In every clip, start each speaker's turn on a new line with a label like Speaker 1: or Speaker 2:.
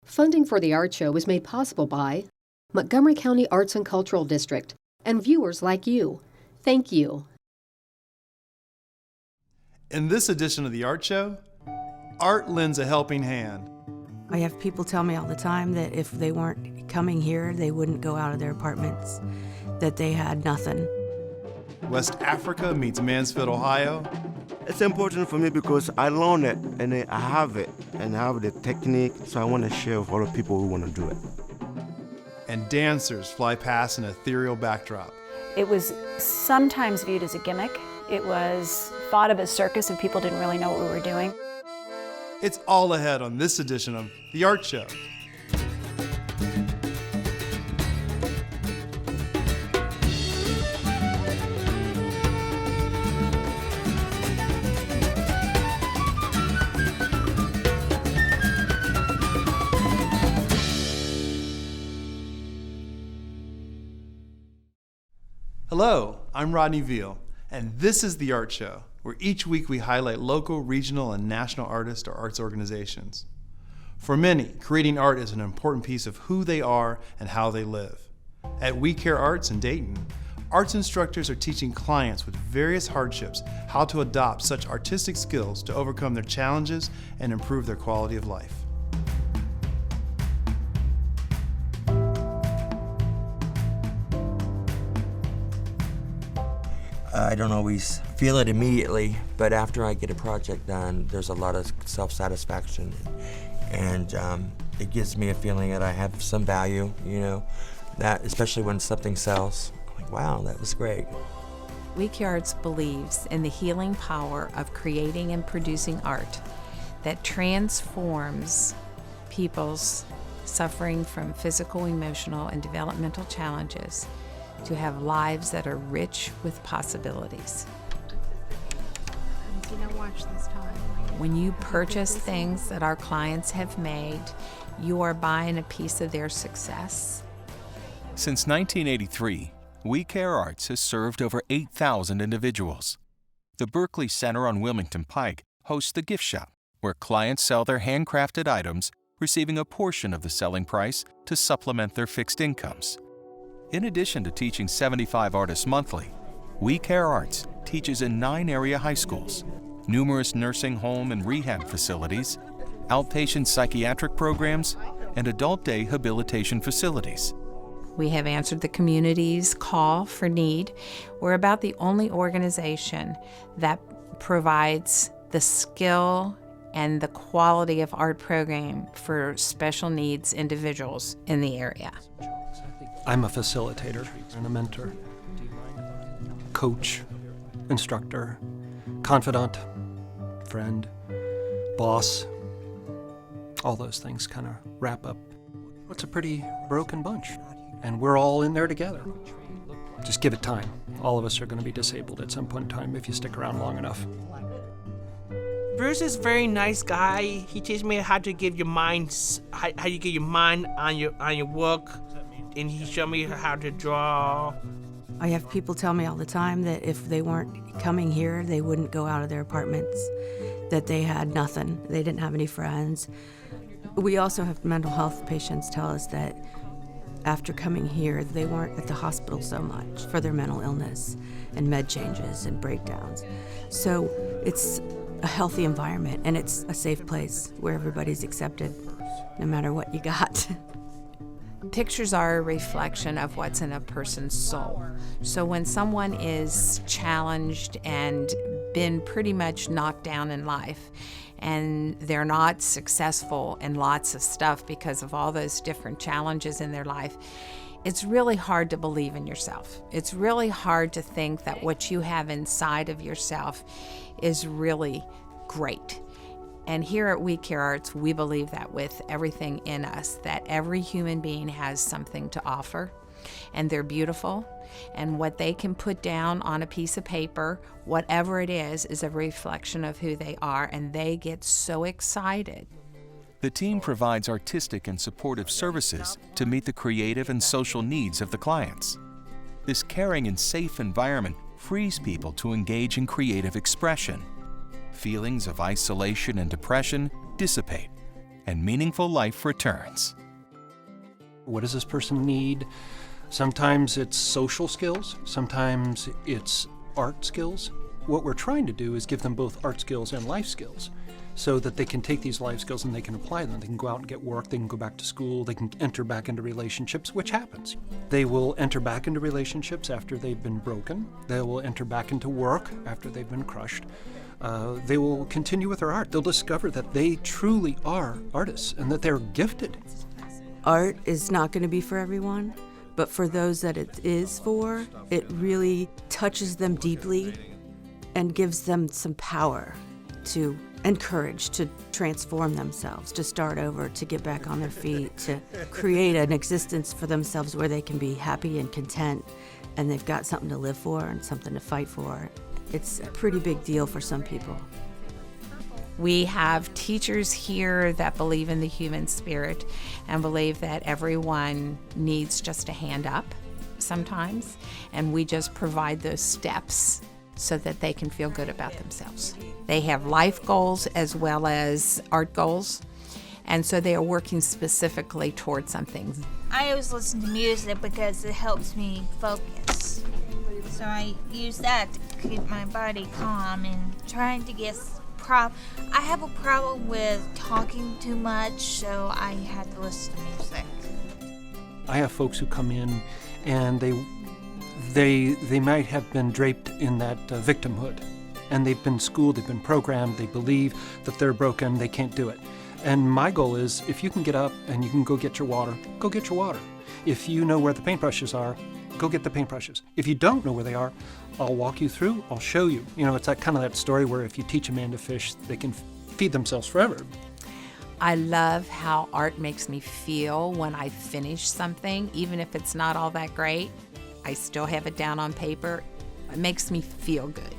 Speaker 1: Funding for the art show was made possible by Montgomery County Arts and Cultural District and viewers like you. Thank you.
Speaker 2: In this edition of the art show, art lends a helping hand.
Speaker 3: I have people tell me all the time that if they weren't coming here, they wouldn't go out of their apartments, that they had nothing.
Speaker 2: West Africa meets Mansfield, Ohio.
Speaker 4: It's important for me because I learned it and I have it and I have the technique, so I want to share with other people who want to do it.
Speaker 2: And dancers fly past an ethereal backdrop.
Speaker 5: It was sometimes viewed as a gimmick. It was thought of as circus if people didn't really know what we were doing.
Speaker 2: It's all ahead on this edition of The Art Show. Hello, I'm Rodney Veal, and this is The Art Show, where each week we highlight local, regional, and national artists or arts organizations. For many, creating art is an important piece of who they are and how they live. At We Care Arts in Dayton, arts instructors are teaching clients with various hardships how to adopt such artistic skills to overcome their challenges and improve their quality of life.
Speaker 6: I don't always feel it immediately, but after I get a project done, there's a lot of self-satisfaction, and it gives me a feeling that I have some value, you know, that especially when something sells. I'm like, wow, that was great.
Speaker 7: We Care Arts believes in the healing power of creating and producing art that transforms people's suffering from physical, emotional, and developmental challenges to have lives that are rich with possibilities. When you purchase things that our clients have made, you are buying a piece of their success.
Speaker 8: Since 1983, We Care Arts has served over 8,000 individuals. The Berkeley Center on Wilmington Pike hosts the gift shop, where clients sell their handcrafted items, receiving a portion of the selling price to supplement their fixed incomes. In addition to teaching 75 artists monthly, We Care Arts teaches in 9 area high schools, numerous nursing home and rehab facilities, outpatient psychiatric programs, and adult day habilitation facilities.
Speaker 7: We have answered the community's call for need. We're about the only organization that provides the skill and the quality of art program for special needs individuals in the area.
Speaker 9: I'm a facilitator and a mentor, coach, instructor, confidant, friend, boss. All those things kind of wrap up what's a pretty broken bunch. And we're all in there together. Just give it time. All of us are going to be disabled at some point in time if you stick around long enough.
Speaker 10: Bruce is a very nice guy. He teaches me how to give your mind, how you get your mind on your work, and he showed me how to draw.
Speaker 3: I have people tell me all the time that if they weren't coming here, they wouldn't go out of their apartments, that they had nothing, they didn't have any friends. We also have mental health patients tell us that after coming here, they weren't at the hospital so much for their mental illness and med changes and breakdowns. So it's a healthy environment, and it's a safe place where everybody's accepted, no matter what you got.
Speaker 7: Pictures are a reflection of what's in a person's soul. So when someone is challenged and been pretty much knocked down in life, and they're not successful in lots of stuff because of all those different challenges in their life, it's really hard to believe in yourself. It's really hard to think that what you have inside of yourself is really great. And here at We Care Arts, we believe that with everything in us, that every human being has something to offer, and they're beautiful, and what they can put down on a piece of paper, whatever it is a reflection of who they are, and they get so excited.
Speaker 8: The team provides artistic and supportive services to meet the creative and social needs of the clients. This caring and safe environment frees people to engage in creative expression. Feelings of isolation and depression dissipate, and meaningful life returns.
Speaker 9: What does this person need? Sometimes it's social skills, sometimes it's art skills. What we're trying to do is give them both art skills and life skills so that they can take these life skills and they can apply them. They can go out and get work, they can go back to school, they can enter back into relationships, which happens. They will enter back into relationships after they've been broken. They will enter back into work after they've been crushed. They will continue with their art. They'll discover that they truly are artists and that they're gifted.
Speaker 3: Art is not going to be for everyone, but for those that it is for, it really touches them deeply and gives them some power to encourage, to transform themselves, to start over, to get back on their feet, to create an existence for themselves where they can be happy and content and they've got something to live for and something to fight for. It's a pretty big deal for some people.
Speaker 7: We have teachers here that believe in the human spirit and believe that everyone needs just a hand up sometimes, and we just provide those steps so that they can feel good about themselves. They have life goals as well as art goals, and so they are working specifically towards something.
Speaker 11: I always listen to music because it helps me focus. So I use that to keep my body calm and trying to get I have a problem with talking too much, so I had to listen to music.
Speaker 9: I have folks who come in and they might have been draped in that victimhood, and they've been schooled, they've been programmed, they believe that they're broken, they can't do it. And my goal is, if you can get up and you can go get your water, go get your water. If you know where the paintbrushes are, go get the paintbrushes. If you don't know where they are, I'll walk you through, I'll show you. You know, it's that kind of that story where if you teach a man to fish, they can feed themselves forever.
Speaker 7: I love how art makes me feel when I finish something, even if it's not all that great. I still have it down on paper. It makes me feel good.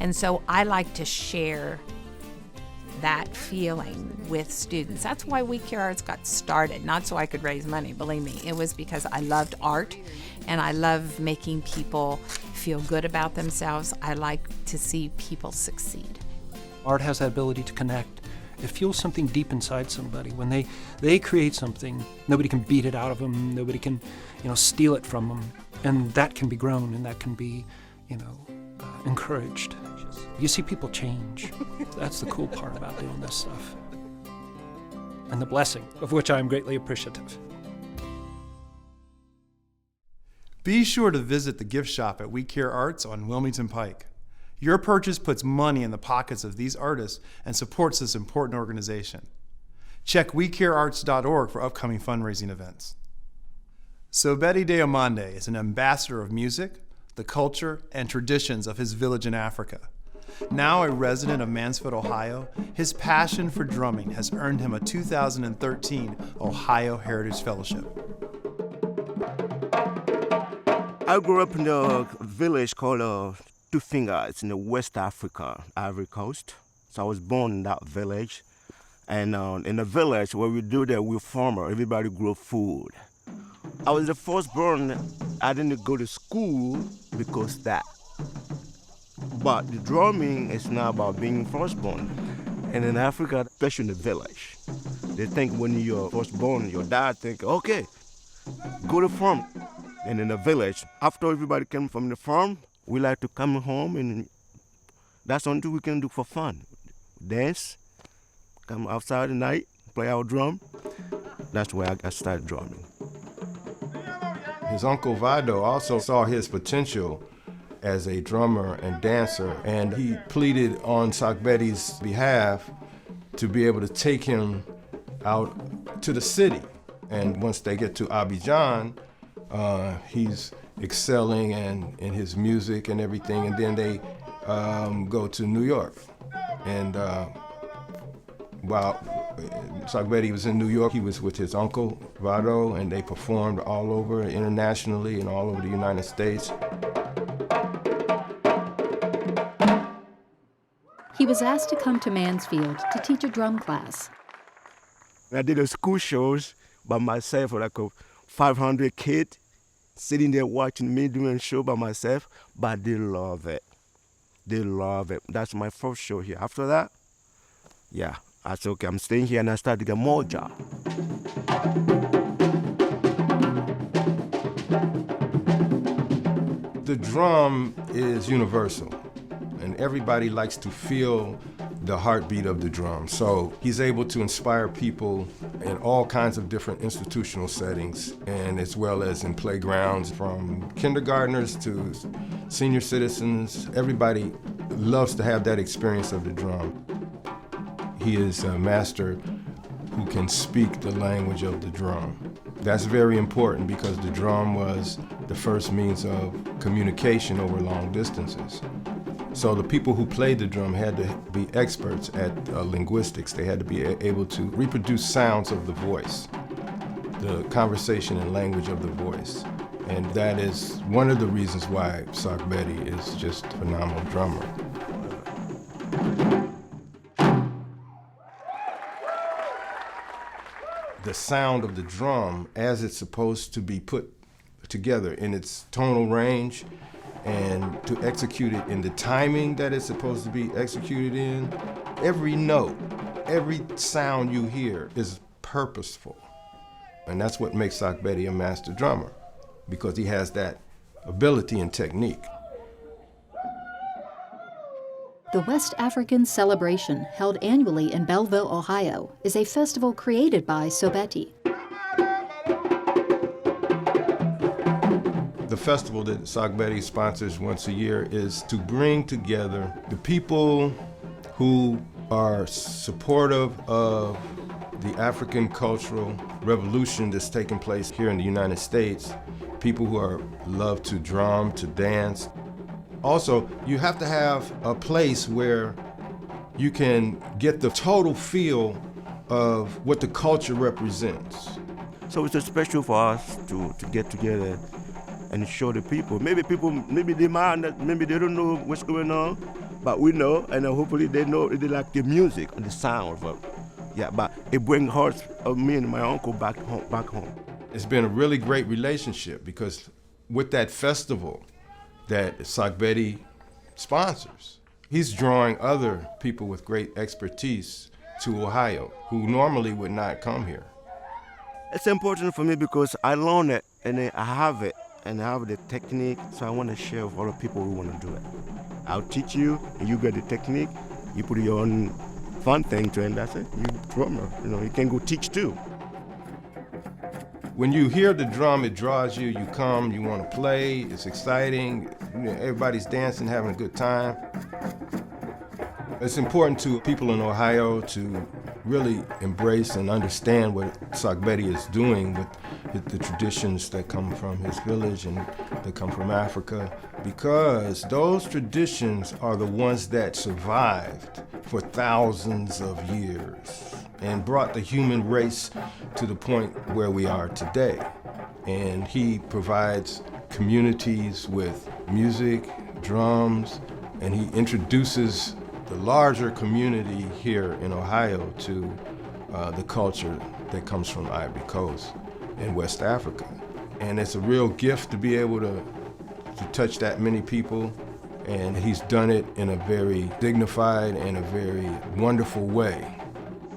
Speaker 7: And so I like to share that feeling with students. That's why We Care Arts got started, not so I could raise money, believe me. It was because I loved art and I love making people feel good about themselves. I like to see people succeed.
Speaker 9: Art has that ability to connect. It fuels something deep inside somebody. When they create something, nobody can beat it out of them, nobody can, steal it from them. And that can be grown and that can be, encouraged. You see people change. That's the cool part about doing this stuff. And the blessing, of which I am greatly appreciative.
Speaker 2: Be sure to visit the gift shop at We Care Arts on Wilmington Pike. Your purchase puts money in the pockets of these artists and supports this important organization. Check WeCareArts.org for upcoming fundraising events. So Betty Diamande is an ambassador of music, the culture, and traditions of his village in Africa. Now a resident of Mansfield, Ohio, his passion for drumming has earned him a 2013 Ohio Heritage Fellowship.
Speaker 4: I grew up in a village called Two Fingers in the West Africa, Ivory Coast. So I was born in that village. And in the village, what we do there, we're farmer. Everybody grow food. I was the firstborn. I didn't go to school because of that. But the drumming is not about being firstborn. And in Africa, especially in the village, they think when you're firstborn, your dad think, okay, go to farm. And in the village, after everybody came from the farm, we like to come home, and that's something we can do for fun. Dance, come outside at night, play our drum. That's where I started drumming.
Speaker 12: His uncle Vado also saw his potential as a drummer and dancer, and he pleaded on Sagbedi's behalf to be able to take him out to the city. And once they get to Abidjan, he's excelling in his music and everything, and then they go to New York. And while Sagbedi was in New York, he was with his uncle Vado, and they performed all over internationally and all over the United States.
Speaker 1: He was asked to come to Mansfield to teach a drum class.
Speaker 4: I did a school shows by myself, like a 500 kids sitting there watching me doing a show by myself, but they love it. They love it. That's my first show here. After that, yeah, I said, okay, I'm staying here, and I started to get more jobs.
Speaker 12: The drum is universal, and everybody likes to feel the heartbeat of the drum. So he's able to inspire people in all kinds of different institutional settings, and as well as in playgrounds, from kindergartners to senior citizens. Everybody loves to have that experience of the drum. He is a master who can speak the language of the drum. That's very important because the drum was the first means of communication over long distances. So the people who played the drum had to be experts at linguistics. They had to be able to reproduce sounds of the voice, the conversation and language of the voice. And that is one of the reasons why Sock Betty is just a phenomenal drummer. The sound of the drum as it's supposed to be put together in its tonal range and to execute it in the timing that it's supposed to be executed in. Every note, every sound you hear is purposeful. And that's what makes Sock Betty a master drummer, because he has that ability and technique.
Speaker 1: The West African Celebration, held annually in Belleville, Ohio, is a festival created by Sobeti.
Speaker 12: The festival that Sock Betty sponsors once a year is to bring together the people who are supportive of the African cultural revolution that's taking place here in the United States, people who love to drum, to dance. Also, you have to have a place where you can get the total feel of what the culture represents.
Speaker 4: So it's special for us to get together and show the people. Maybe they might, maybe they don't know what's going on, but we know, and hopefully they know, they like the music and the sound of it. Yeah, but it brings hearts of me and my uncle back home.
Speaker 12: It's been a really great relationship because with that festival that Sock Betty sponsors, he's drawing other people with great expertise to Ohio who normally would not come here.
Speaker 4: It's important for me because I learned it and I have it. And I have the technique, so I want to share with other people who want to do it. I'll teach you, and you get the technique, you put your own fun thing to it, and that's it. You drummer, you can go teach too.
Speaker 12: When you hear the drum, it draws you, you come, you want to play, it's exciting, everybody's dancing, having a good time. It's important to people in Ohio to really embrace and understand what Sock Betty is doing with the traditions that come from his village and that come from Africa, because those traditions are the ones that survived for thousands of years and brought the human race to the point where we are today. And he provides communities with music, drums, and he introduces the larger community here in Ohio to the culture that comes from Ivory Coast in West Africa. And it's a real gift to be able to touch that many people, and he's done it in a very dignified and a very wonderful way.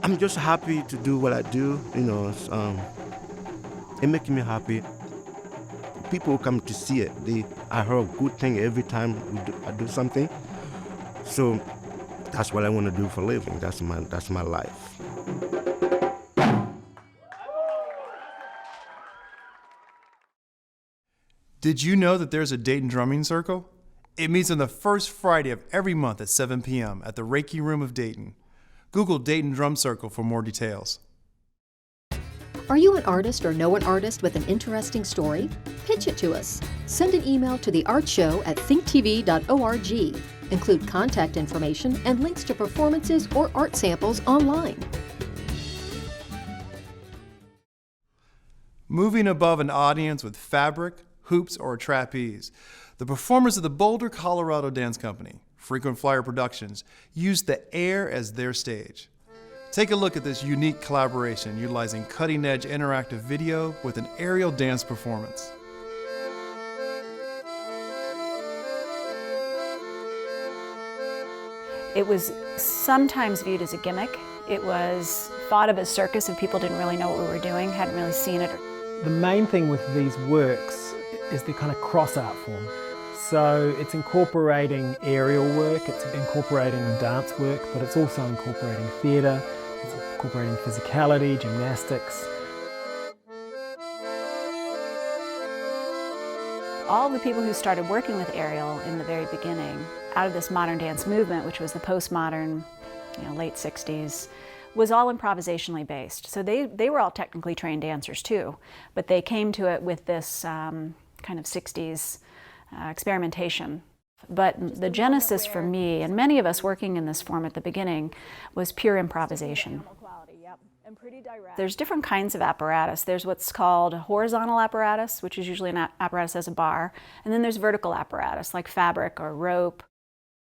Speaker 4: I'm just happy to do what I do, it makes me happy. People come to see it. I hear a good thing every time I do something. So that's what I want to do for a living. That's my life.
Speaker 2: Did you know that there's a Dayton Drumming Circle? It meets on the first Friday of every month at 7 p.m. at the Reiki Room of Dayton. Google Dayton Drum Circle for more details.
Speaker 1: Are you an artist or know an artist with an interesting story? Pitch it to us. Send an email to theartshow@thinktv.org. Include contact information and links to performances or art samples online.
Speaker 2: Moving above an audience with fabric, hoops, or a trapeze, the performers of the Boulder, Colorado Dance Company, Frequent Flyer Productions, used the air as their stage. Take a look at this unique collaboration utilizing cutting-edge interactive video with an aerial dance performance.
Speaker 5: It was sometimes viewed as a gimmick. It was thought of as circus if people didn't really know what we were doing, hadn't really seen it.
Speaker 13: The main thing with these works is the kind of cross art form. So it's incorporating aerial work, it's incorporating dance work, but it's also incorporating theatre, it's incorporating physicality, gymnastics.
Speaker 5: All the people who started working with aerial in the very beginning, out of this modern dance movement, which was the postmodern, late 60s, was all improvisationally based. So they were all technically trained dancers too, but they came to it with this kind of 60s experimentation. But the genesis for me, and many of us working in this form at the beginning, was pure improvisation. There's different kinds of apparatus. There's what's called a horizontal apparatus, which is usually an apparatus as a bar, and then there's vertical apparatus like fabric or rope.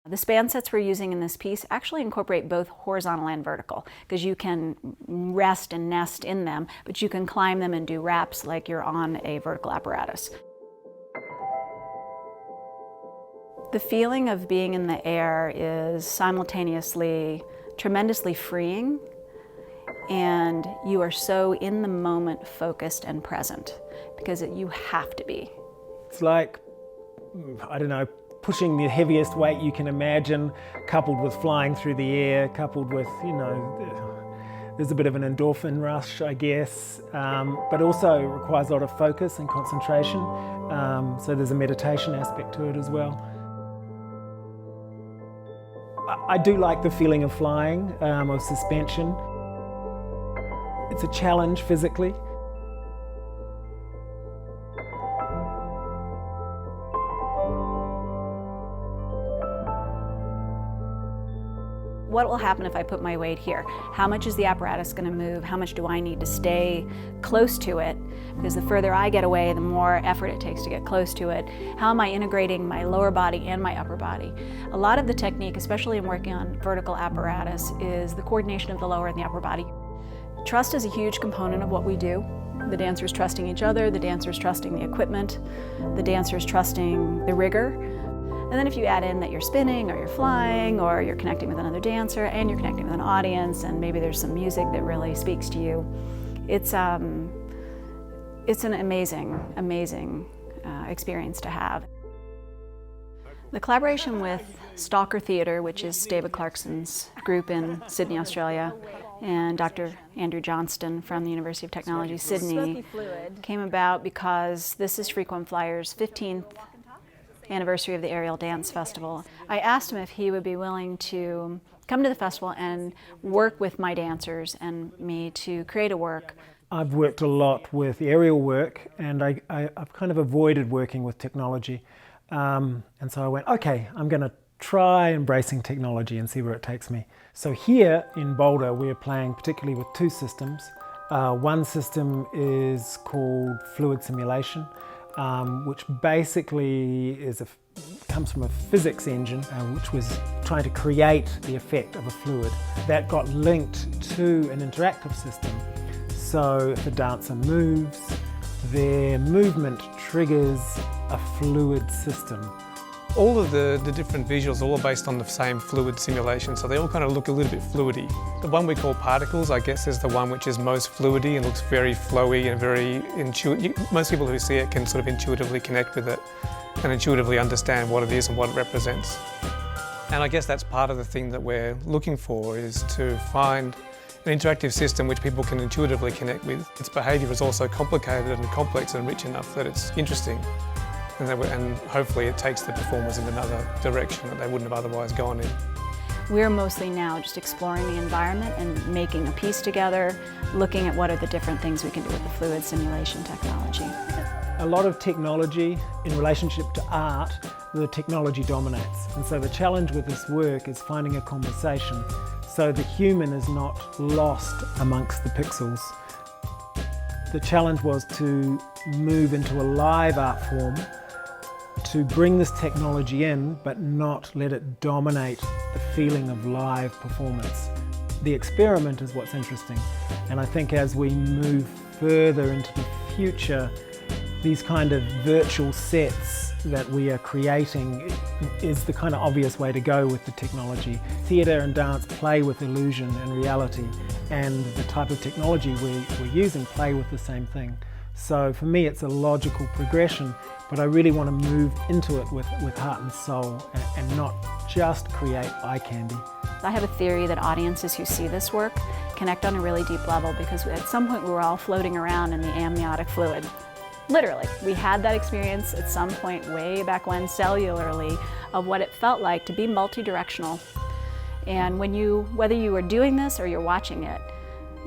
Speaker 5: The span sets we're using in this piece actually incorporate both horizontal and vertical, because you can rest and nest in them, but you can climb them and do wraps like you're on a vertical apparatus. The feeling of being in the air is simultaneously tremendously freeing, and you are so in the moment focused and present, because you have to be.
Speaker 13: It's like, I don't know, pushing the heaviest weight you can imagine, coupled with flying through the air, coupled with, there's a bit of an endorphin rush, I guess, but also requires a lot of focus and concentration, so there's a meditation aspect to it as well. I do like the feeling of flying, of suspension. It's a challenge physically.
Speaker 5: What will happen if I put my weight here? How much is the apparatus going to move? How much do I need to stay close to it? Because the further I get away, the more effort it takes to get close to it. How am I integrating my lower body and my upper body? A lot of the technique, especially in working on vertical apparatus, is the coordination of the lower and the upper body. Trust is a huge component of what we do. The dancers trusting each other, the dancers trusting the equipment, the dancers trusting the rigor. And then if you add in that you're spinning or you're flying or you're connecting with another dancer and you're connecting with an audience and maybe there's some music that really speaks to you, it's an amazing experience to have. The collaboration with Stalker Theatre, which is David Clarkson's group in Sydney, Australia, and Dr. Andrew Johnston from the University of Technology, Sydney, came about because this is Frequent Flyer's 15th anniversary of the Aerial Dance Festival. I asked him if he would be willing to come to the festival and work with my dancers and me to create a work.
Speaker 13: I've worked a lot with aerial work, and I've kind of avoided working with technology. And so I went, okay, I'm going to try embracing technology and see where it takes me. So here in Boulder, we're playing particularly with two systems. One system is called fluid simulation, which basically comes from a physics engine, which was trying to create the effect of a fluid. That got linked to an interactive system. So if a dancer moves, their movement triggers a fluid system.
Speaker 14: All of the different visuals are all based on the same fluid simulation, so they all kind of look a little bit fluidy. The one we call particles, I guess, is the one which is most fluidy and looks very flowy and very intuitive. Most people who see it can sort of intuitively connect with it and intuitively understand what it is and what it represents. And I guess that's part of the thing that we're looking for, is to find an interactive system which people can intuitively connect with. Its behaviour is also complicated and complex and rich enough that it's interesting. And hopefully it takes the performers in another direction that they wouldn't have otherwise gone in.
Speaker 5: We're mostly now just exploring the environment and making a piece together, looking at what are the different things we can do with the fluid simulation technology.
Speaker 13: A lot of technology in relationship to art, the technology dominates. And so the challenge with this work is finding a conversation so the human is not lost amongst the pixels. The challenge was to move into a live art form, to bring this technology in but not let it dominate the feeling of live performance. The experiment is what's interesting, and I think as we move further into the future, these kind of virtual sets that we are creating is the kind of obvious way to go with the technology. Theatre and dance play with illusion and reality, and the type of technology we're using play with the same thing. So for me it's a logical progression, but I really want to move into it with heart and soul and not just create eye candy.
Speaker 5: I have a theory that audiences who see this work connect on a really deep level because at some point we were all floating around in the amniotic fluid. Literally, we had that experience at some point way back when cellularly of what it felt like to be multi-directional. And whether you are doing this or you're watching it,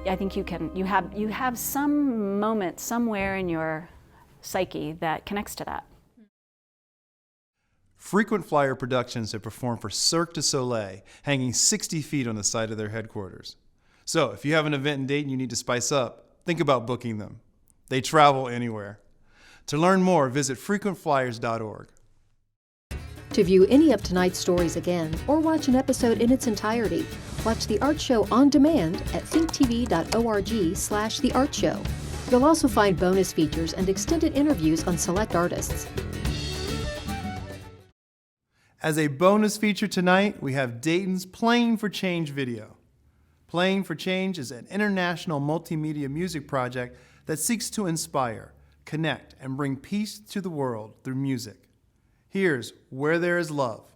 Speaker 5: I think you have some moment somewhere in your psyche that connects to that.
Speaker 2: Frequent Flyer Productions have performed for Cirque du Soleil, hanging 60 feet on the site of their headquarters. So if you have an event and date and you need to spice up, think about booking them. They travel anywhere. To learn more, visit frequentflyers.org.
Speaker 1: To view any of tonight's stories again or watch an episode in its entirety, watch The Art Show on demand at thinktv.org/The Art Show. You'll also find bonus features and extended interviews on select artists.
Speaker 2: As a bonus feature tonight, we have Dayton's Playing for Change video. Playing for Change is an international multimedia music project that seeks to inspire, connect, and bring peace to the world through music. Here's Where There Is Love.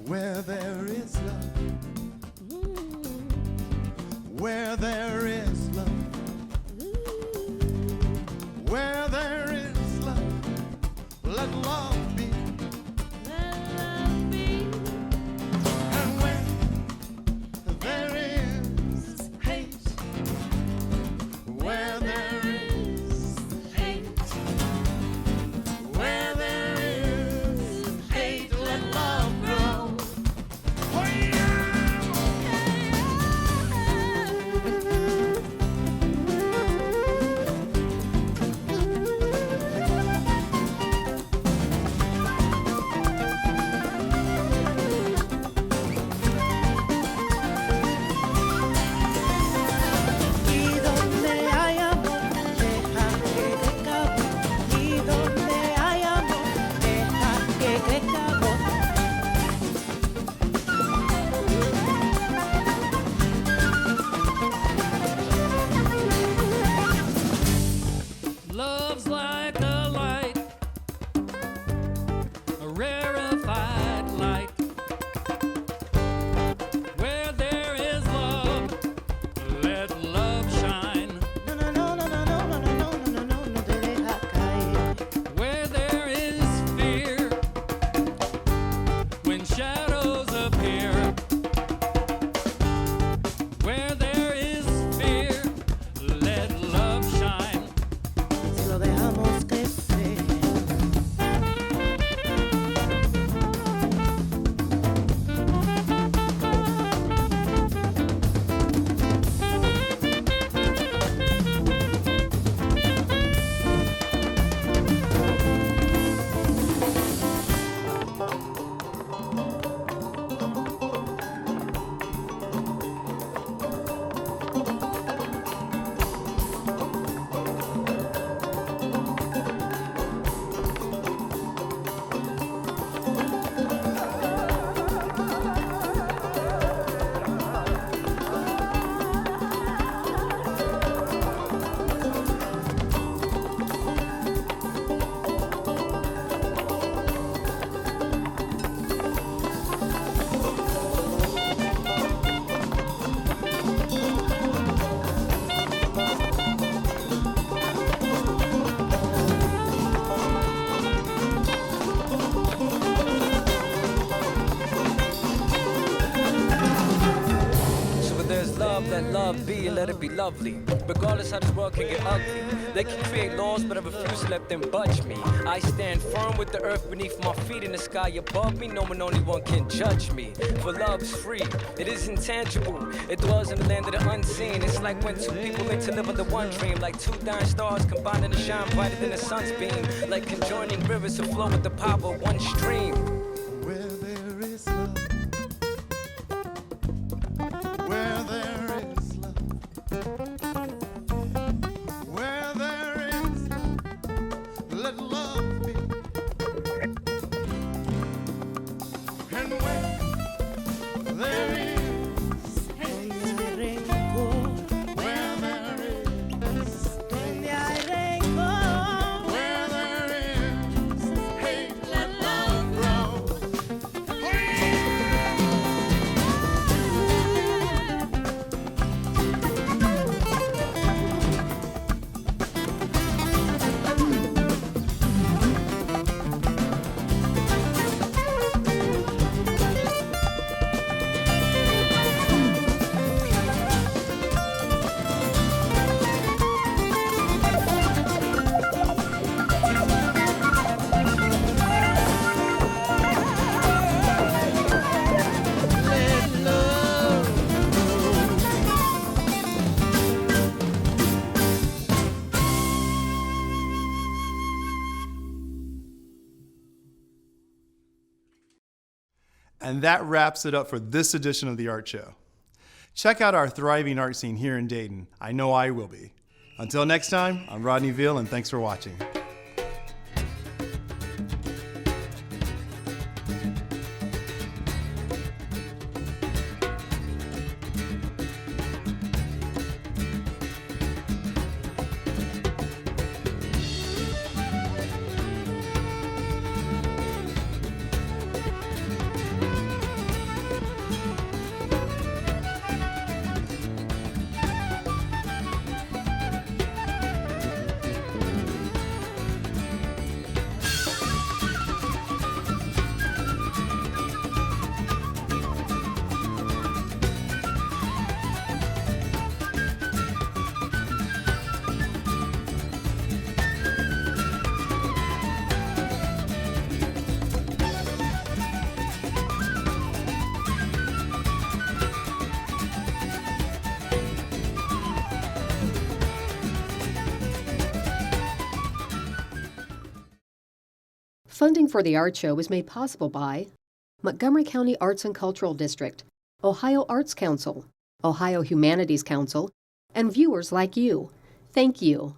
Speaker 15: Where there is love, where there is love, where there is love, let love be. And where there is hate, where there is hate, where there is hate, let love grow.
Speaker 16: Love's like a light, a rarefied light. Where there is love, let love shine. Where there is fear, when shadows appear. Where there is fear, let love shine.
Speaker 15: Si lo dejamos crecer,
Speaker 17: love be and let it be lovely. Regardless how this world can get ugly. They can create laws, but I refuse to let them budge me. I stand firm with the earth beneath my feet and the sky above me, knowing only one can judge me. For love's free, it is intangible. It dwells in the land of the unseen. It's like when two people meant to live under one dream, like two dying stars combining to shine brighter than the sun's beam, like conjoining rivers to flow with the power of one stream.
Speaker 15: Where there is love, where there is love, where there is love, let love be. And where there is
Speaker 2: And that wraps it up for this edition of the Art Show. Check out our thriving art scene here in Dayton. I know I will be. Until next time, I'm Rodney Veal, and thanks for watching.
Speaker 1: Funding for the Art Show was made possible by Montgomery County Arts and Cultural District, Ohio Arts Council, Ohio Humanities Council, and viewers like you. Thank you.